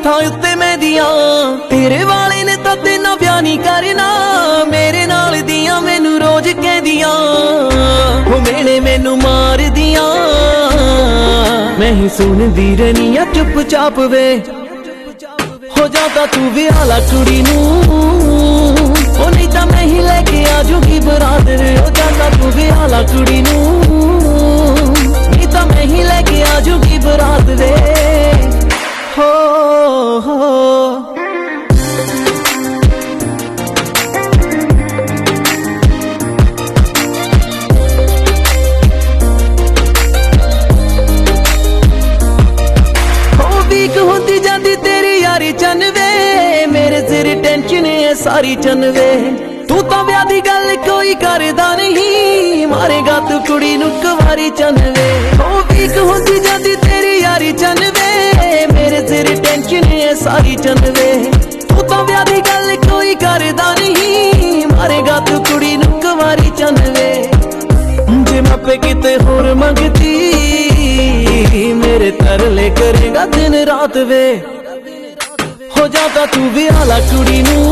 हत्थां उत्ते मेहंदियां तेरे वाले ने तां तेना ब्याह नहीं करना मेरे नाल दियां मैनू रोज कहदियां हो मेले मैनू मार दियां मैं ही सुनदी रहनी आ चुपचाप वे हो जाता तू विआह ला कुड़ी नूं ओ नहीं तां मैं ही लेके आ जूगी बरात रे हो जाता तू विआह ला कुड़ी नूं नहीं तां मैं ही लेके आ जूगी बरात रे हो वीक होती जाती तेरी यारी चन वे मेरे सिर टेंशन है सारी चन वे तू तो ब्याह दी गल कोई करदा नहीं मारेगा तू कुड़ी नूं कुवारी चन वे ओ वीक होती जाती तेरी यारी चन वे मेरे सिर टेंशन है सारी चन वे तू तो ब्याह दी गल कोई करदा नहीं मारेगा तू कुड़ी नूं कुवारी चन वे जे मैं पे किते होर मंगती मेरे तरले करेगा दिन रात वे हो जाता तू विआह ला कुड़ी नूं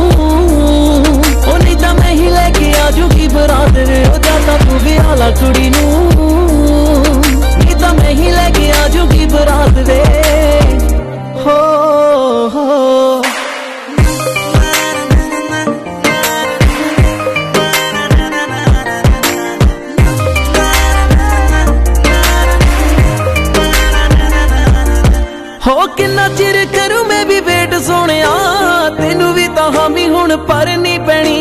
ओ नहीं तां मैं ही लेके आ जूगी बरात रे हो जाता तू विआह ला कुड़ी नूं नहीं तां मैं ही लेके आ जूगी बरात रे हो हो किन्ना चिर करूं मैं भी वेट सोनिया तेनू भी तां हामी हुण भरनी पैनी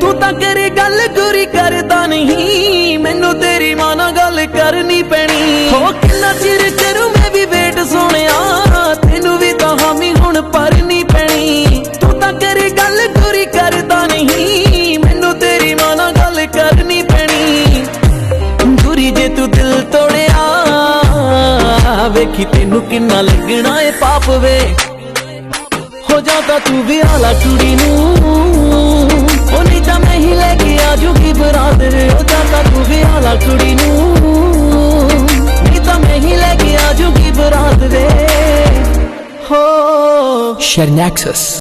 तू तां करे गल गुरी करदा नहीं मैनू तेरी मां नाल गल करनी पैनी हो किन्ना चिर करूं मैं भी वेट सोनिया तेनू भी तां हामी हुण भरनी पैनी तू तां करे गल गुरी करदा नहीं मैनू तेरी मां नाल गल करनी पैनी गुरी जे तू दिल तोड़िया वेखी तेनू किन्ना लगना है पाप वे हो जाता तू विआह ला कुड़ी नूं ओ नहीं तां मैं ही लेके आ जूगी बरात रे हो जाता तू विआह ला कुड़ी नूं नहीं तां मैं ही लेके आ जूगी बरात रे हो Share Nexus.